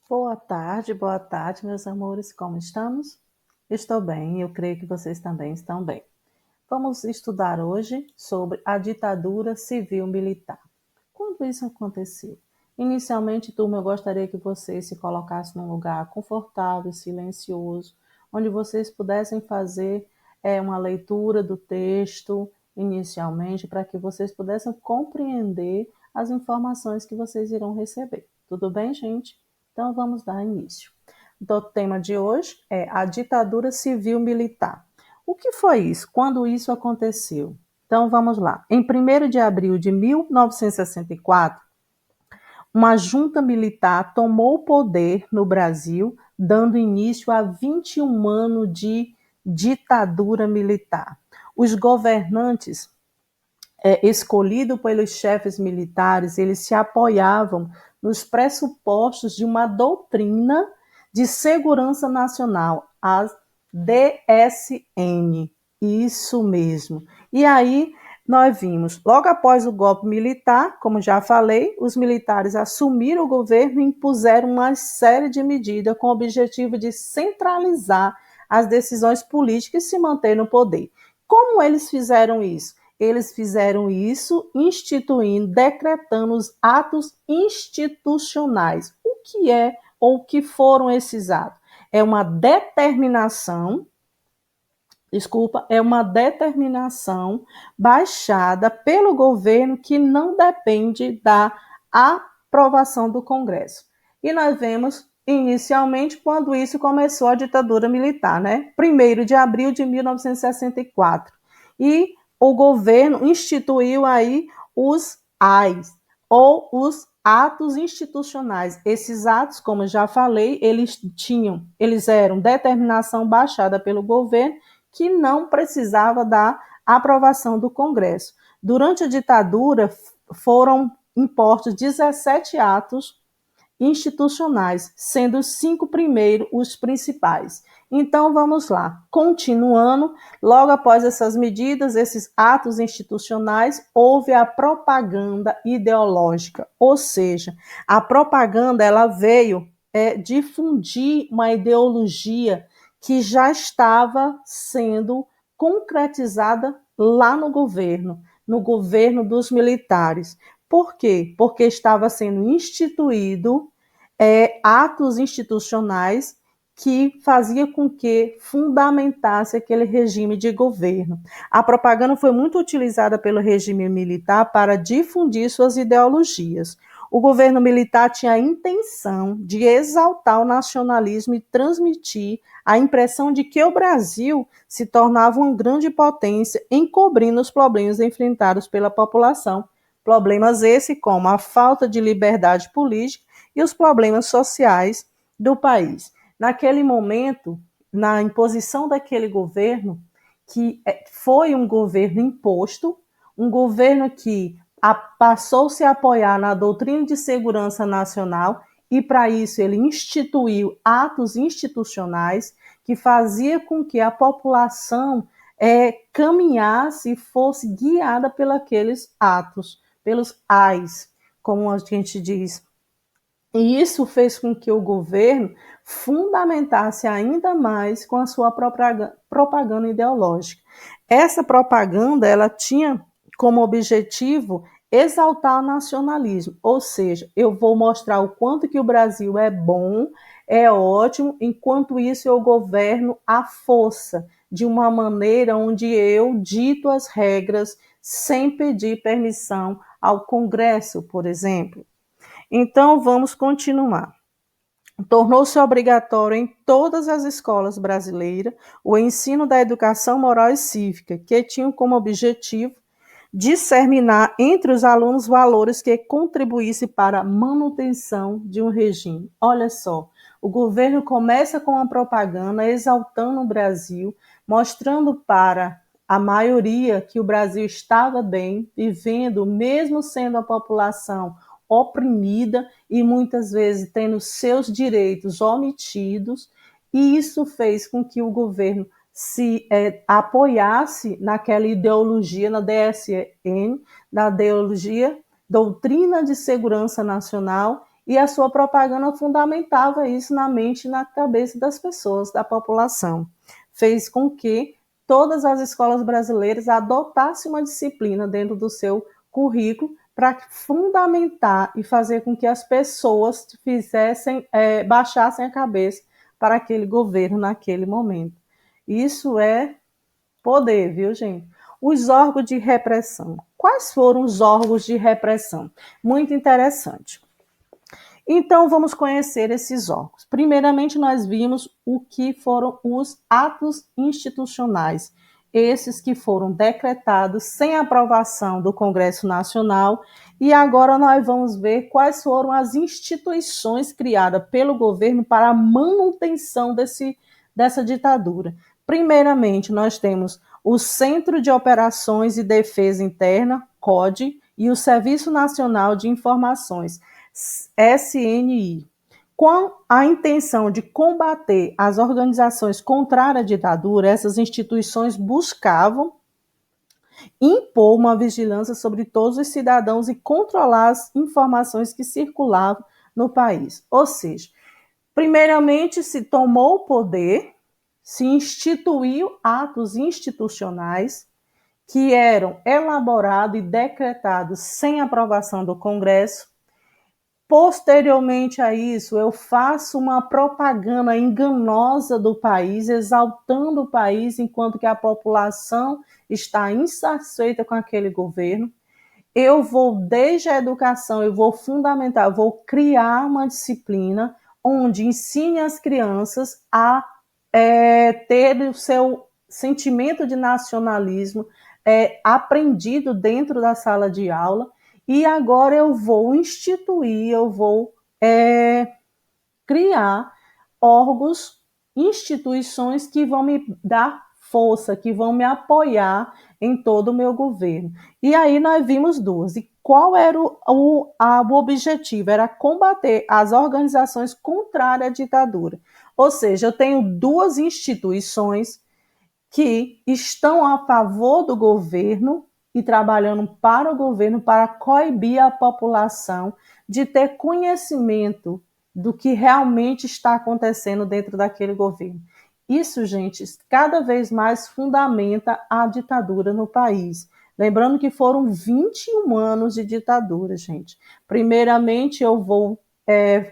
Boa tarde, meus amores, como estamos? Estou bem, eu creio que vocês também estão bem. Vamos estudar hoje sobre a ditadura civil-militar. Quando isso aconteceu? Inicialmente, turma, eu gostaria que vocês se colocassem num lugar confortável, silencioso, onde vocês pudessem fazer uma leitura do texto inicialmente, para que vocês pudessem compreender as informações que vocês irão receber. Tudo bem, gente? Então, vamos dar início. Então, o tema de hoje é a ditadura civil-militar. O que foi isso? Quando isso aconteceu? Então vamos lá. Em 1º de abril de 1964, uma junta militar tomou o poder no Brasil, dando início a 21 anos de ditadura militar. Os governantes escolhidos pelos chefes militares, eles se apoiavam nos pressupostos de uma doutrina de segurança nacional, a DSN. Isso mesmo. E aí nós vimos, logo após o golpe militar, como já falei, os militares assumiram o governo e impuseram uma série de medidas com o objetivo de centralizar as decisões políticas e se manter no poder. Como eles fizeram isso? Eles fizeram isso instituindo, decretando os atos institucionais. O que é ou o que foram esses atos? É uma determinação baixada pelo governo que não depende da aprovação do Congresso. E nós vemos inicialmente quando isso começou a ditadura militar, né? 1º de abril de 1964. E o governo instituiu aí os AIs, ou os atos institucionais. Esses atos, como já falei, eles eram determinação baixada pelo governo que não precisava da aprovação do Congresso. Durante a ditadura, foram impostos 17 atos institucionais, sendo os 5 primeiros os principais. Então, vamos lá. Continuando, logo após essas medidas, esses atos institucionais, houve a propaganda ideológica, ou seja, a propaganda ela veio difundir uma ideologia que já estava sendo concretizada lá no governo dos militares. Por quê? Porque estava sendo instituído atos institucionais que fazia com que fundamentasse aquele regime de governo. A propaganda foi muito utilizada pelo regime militar para difundir suas ideologias. O governo militar tinha a intenção de exaltar o nacionalismo e transmitir a impressão de que o Brasil se tornava uma grande potência, encobrindo os problemas enfrentados pela população. Problemas esses como a falta de liberdade política e os problemas sociais do país. Naquele momento, na imposição daquele governo, que foi um governo imposto, um governo que passou-se a apoiar na doutrina de segurança nacional e, para isso, ele instituiu atos institucionais que fazia com que a população caminhasse e fosse guiada pelos atos, pelos AIs, como a gente diz. E isso fez com que o governo fundamentasse ainda mais com a sua propaganda ideológica. Essa propaganda ela tinha como objetivo exaltar o nacionalismo, ou seja, eu vou mostrar o quanto que o Brasil é bom, é ótimo, enquanto isso eu governo à força, de uma maneira onde eu dito as regras sem pedir permissão ao Congresso, por exemplo. Então, vamos continuar. Tornou-se obrigatório em todas as escolas brasileiras o ensino da educação moral e cívica, que tinha como objetivo disseminar entre os alunos valores que contribuíssem para a manutenção de um regime. Olha só, o governo começa com uma propaganda exaltando o Brasil, mostrando para a maioria que o Brasil estava bem, vivendo, mesmo sendo a população oprimida e muitas vezes tendo seus direitos omitidos, e isso fez com que o governo se apoiasse naquela ideologia, na DSN, na ideologia Doutrina de Segurança Nacional, E a sua propaganda fundamentava isso na mente e na cabeça das pessoas, da população. Fez com que todas as escolas brasileiras adotassem uma disciplina dentro do seu currículo para fundamentar e fazer com que as pessoas baixassem a cabeça para aquele governo naquele momento. Isso é poder, viu, gente? Os órgãos de repressão. Quais foram os órgãos de repressão? Muito interessante. Então, vamos conhecer esses órgãos. Primeiramente, nós vimos o que foram os atos institucionais, esses que foram decretados sem aprovação do Congresso Nacional, e agora nós vamos ver quais foram as instituições criadas pelo governo para a manutenção dessa ditadura. Primeiramente, nós temos o Centro de Operações e Defesa Interna, CODE, e o Serviço Nacional de Informações, SNI, com a intenção de combater as organizações contrárias à ditadura. Essas instituições buscavam impor uma vigilância sobre todos os cidadãos e controlar as informações que circulavam no país. Ou seja, primeiramente se tomou o poder, se instituiu atos institucionais que eram elaborados e decretados sem aprovação do Congresso. Posteriormente a isso, eu faço uma propaganda enganosa do país, exaltando o país, enquanto que a população está insatisfeita com aquele governo. Eu vou, desde a educação, eu vou fundamentar, eu vou criar uma disciplina onde ensine as crianças a ter o seu sentimento de nacionalismo aprendido dentro da sala de aula. E agora eu vou instituir, eu vou criar órgãos, instituições que vão me dar força, que vão me apoiar em todo o meu governo. E aí nós vimos duas. E qual era o objetivo? Era combater as organizações contrárias à ditadura. Ou seja, eu tenho duas instituições que estão a favor do governo e trabalhando para o governo para coibir a população de ter conhecimento do que realmente está acontecendo dentro daquele governo. Isso, gente, cada vez mais fundamenta a ditadura no país. Lembrando que foram 21 anos de ditadura, gente. Primeiramente, eu vou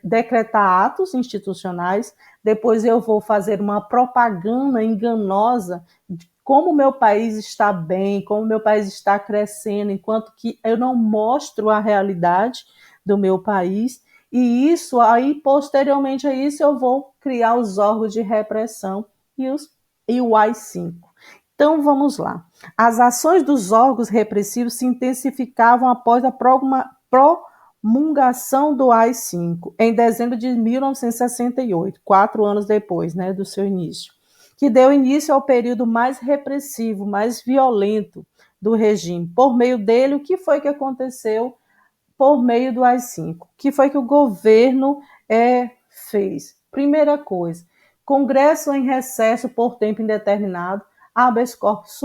decretar atos institucionais, depois eu vou fazer uma propaganda enganosa de como o meu país está bem, como o meu país está crescendo, enquanto que eu não mostro a realidade do meu país. E isso aí, posteriormente a isso, eu vou criar os órgãos de repressão e o AI-5. Então, vamos lá. As ações dos órgãos repressivos se intensificavam após a promulgação do AI-5, em dezembro de 1968, 4 anos depois, né, do seu início, que deu início ao período mais repressivo, mais violento do regime. Por meio dele, o que foi que aconteceu por meio do AI-5? O que foi que o governo fez? Primeira coisa, Congresso em recesso por tempo indeterminado, habeas corpus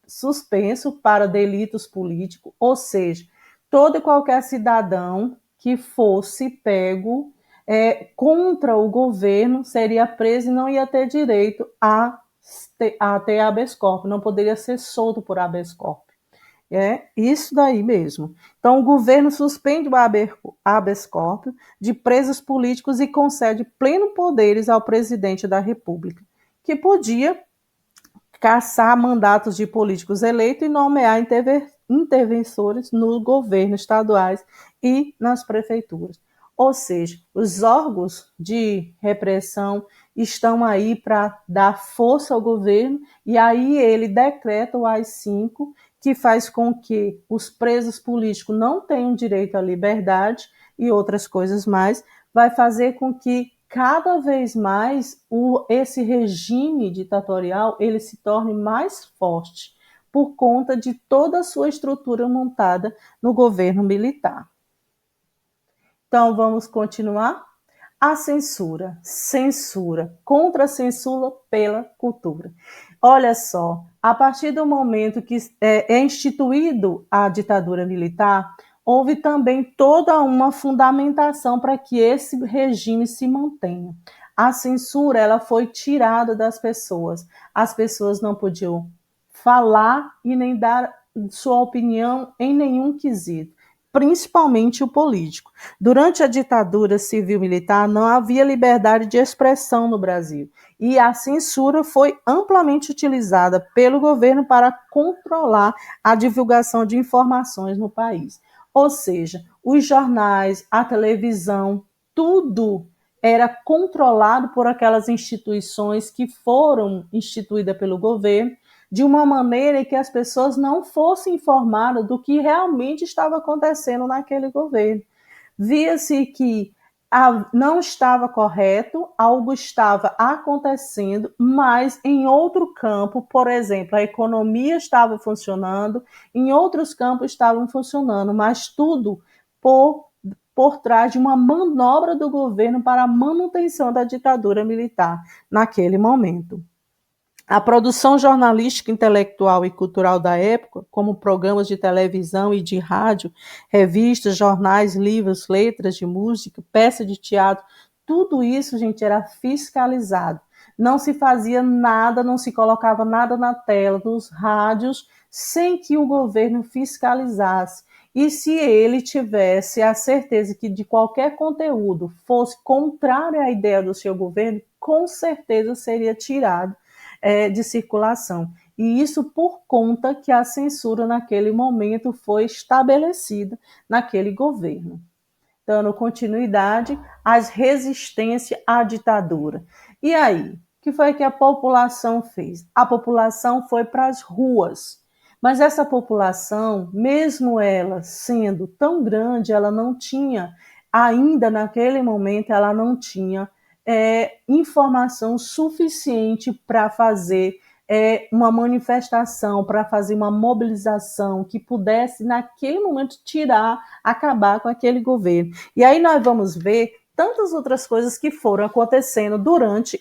suspenso para delitos políticos, ou seja, todo e qualquer cidadão que fosse pego contra o governo seria preso e não ia ter direito a ter habeas corpus, não poderia ser solto por habeas corpus. É isso daí mesmo. Então, o governo suspende o habeas corpus de presos políticos e concede plenos poderes ao presidente da República, que podia cassar mandatos de políticos eleitos e nomear interventores nos governos estaduais e nas prefeituras. Ou seja, os órgãos de repressão estão aí para dar força ao governo, e aí ele decreta o AI-5, que faz com que os presos políticos não tenham direito à liberdade e outras coisas mais, vai fazer com que cada vez mais esse regime ditatorial ele se torne mais forte por conta de toda a sua estrutura montada no governo militar. Então, vamos continuar? A censura. Censura. Contra-censura pela cultura. Olha só, a partir do momento que é instituído a ditadura militar, houve também toda uma fundamentação para que esse regime se mantenha. A censura ela foi tirada das pessoas. As pessoas não podiam falar e nem dar sua opinião em nenhum quesito, principalmente o político. Durante a ditadura civil-militar, não havia liberdade de expressão no Brasil, e a censura foi amplamente utilizada pelo governo para controlar a divulgação de informações no país. Ou seja, os jornais, a televisão, tudo era controlado por aquelas instituições que foram instituídas pelo governo, de uma maneira que as pessoas não fossem informadas do que realmente estava acontecendo naquele governo. Via-se que não estava correto, algo estava acontecendo, mas em outro campo, por exemplo, a economia estava funcionando, em outros campos estavam funcionando, mas tudo por trás de uma manobra do governo para a manutenção da ditadura militar naquele momento. A produção jornalística, intelectual e cultural da época, como programas de televisão e de rádio, revistas, jornais, livros, letras de música, peças de teatro, tudo isso, gente, era fiscalizado. Não se fazia nada, não se colocava nada na tela dos rádios sem que o governo fiscalizasse. E se ele tivesse a certeza que de qualquer conteúdo fosse contrário à ideia do seu governo, com certeza seria tirado de circulação. E isso por conta que a censura naquele momento foi estabelecida naquele governo. Dando continuidade às resistências à ditadura. E aí, o que foi que a população fez? A população foi para as ruas. Mas essa população, mesmo ela sendo tão grande, ela não tinha, ainda naquele momento, ela não tinha informação suficiente para fazer uma manifestação, para fazer uma mobilização que pudesse, naquele momento, acabar com aquele governo. E aí nós vamos ver tantas outras coisas que foram acontecendo durante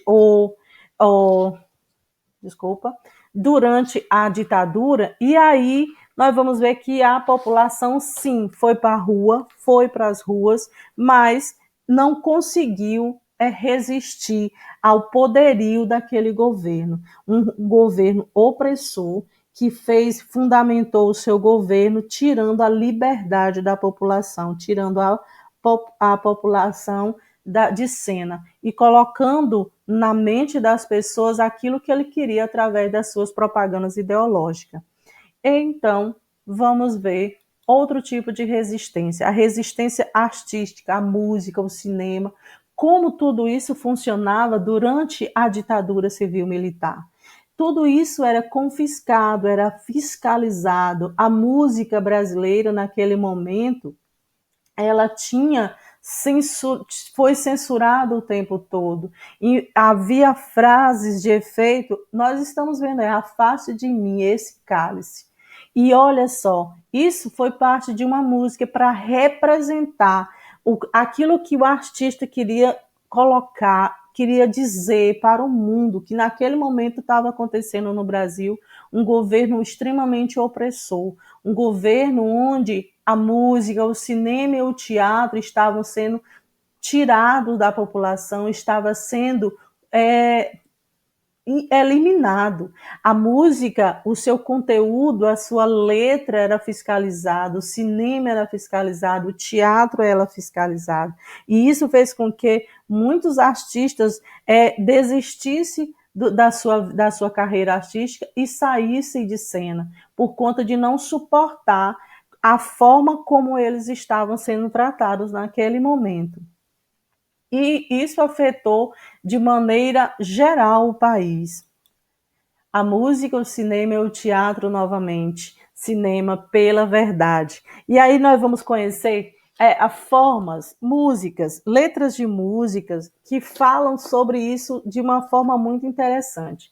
a ditadura, e aí nós vamos ver que a população, sim, foi para a rua, foi para as ruas, mas não conseguiu resistir ao poderio daquele governo, um governo opressor que fundamentou o seu governo tirando a liberdade da população, tirando a população de cena e colocando na mente das pessoas aquilo que ele queria através das suas propagandas ideológicas. Então, vamos ver outro tipo de resistência, a resistência artística, a música, o cinema, como tudo isso funcionava durante a ditadura civil-militar. Tudo isso era confiscado, era fiscalizado. A música brasileira, naquele momento, ela foi censurada o tempo todo. E havia frases de efeito, nós estamos vendo, afaste de mim esse cálice. E olha só, isso foi parte de uma música para representar aquilo que o artista queria colocar, queria dizer para o mundo, que naquele momento estava acontecendo no Brasil um governo extremamente opressor, um governo onde a música, o cinema e o teatro estavam sendo tirados da população, estava sendo eliminado. A música, o seu conteúdo, a sua letra era fiscalizado, o cinema era fiscalizado, o teatro era fiscalizado. E isso fez com que muitos artistas desistissem da sua carreira artística e saíssem de cena, por conta de não suportar a forma como eles estavam sendo tratados naquele momento. E isso afetou de maneira geral o país. A música, o cinema e o teatro novamente. Cinema pela verdade. E aí nós vamos conhecer formas, músicas, letras de músicas que falam sobre isso de uma forma muito interessante.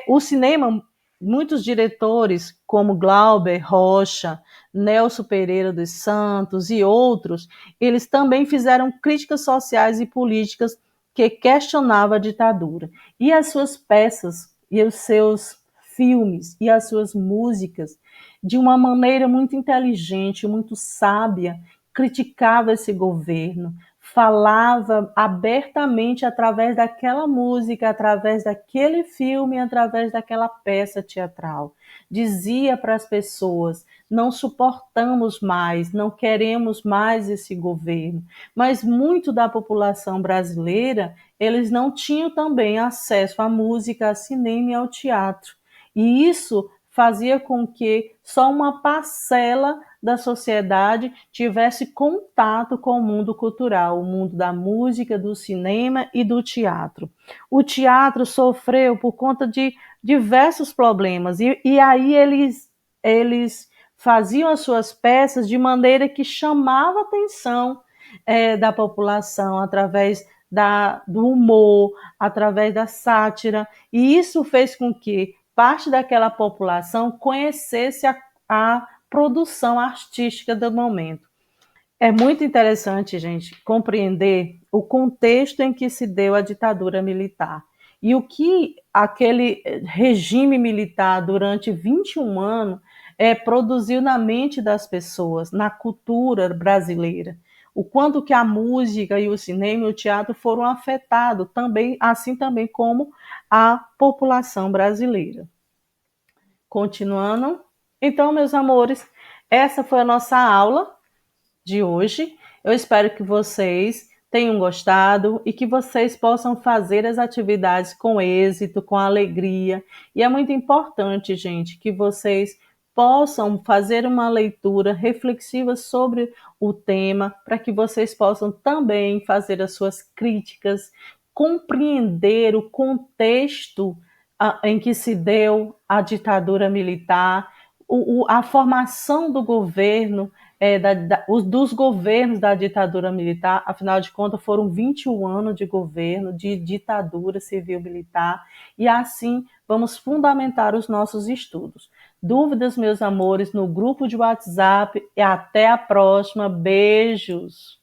O cinema, muitos diretores como Glauber Rocha, Nelson Pereira dos Santos e outros, eles também fizeram críticas sociais e políticas que questionavam a ditadura. E as suas peças, e os seus filmes, e as suas músicas de uma maneira muito inteligente, muito sábia, criticava esse governo, falava abertamente através daquela música, através daquele filme, através daquela peça teatral. Dizia para as pessoas: não suportamos mais, não queremos mais esse governo. Mas muito da população brasileira, eles não tinham também acesso à música, ao cinema e ao teatro. E isso fazia com que só uma parcela da sociedade tivesse contato com o mundo cultural, o mundo da música, do cinema e do teatro. O teatro sofreu por conta de diversos problemas, e aí eles faziam as suas peças de maneira que chamava a atenção da população, através do humor, através da sátira, e isso fez com que parte daquela população conhecesse a produção artística do momento. É muito interessante, gente, compreender o contexto em que se deu a ditadura militar e o que aquele regime militar, durante 21 anos, produziu na mente das pessoas, na cultura brasileira. O quanto que a música e o cinema e o teatro foram afetados, também, assim também como a população brasileira. Continuando. Então, meus amores, essa foi a nossa aula de hoje. Eu espero que vocês tenham gostado e que vocês possam fazer as atividades com êxito, com alegria. E é muito importante, gente, que vocês possam fazer uma leitura reflexiva sobre o tema, para que vocês possam também fazer as suas críticas, compreender o contexto em que se deu a ditadura militar, a formação do governo, dos governos da ditadura militar. Afinal de contas, foram 21 anos de governo, de ditadura civil-militar, e assim vamos fundamentar os nossos estudos. Dúvidas, meus amores, no grupo de WhatsApp, e até a próxima. Beijos!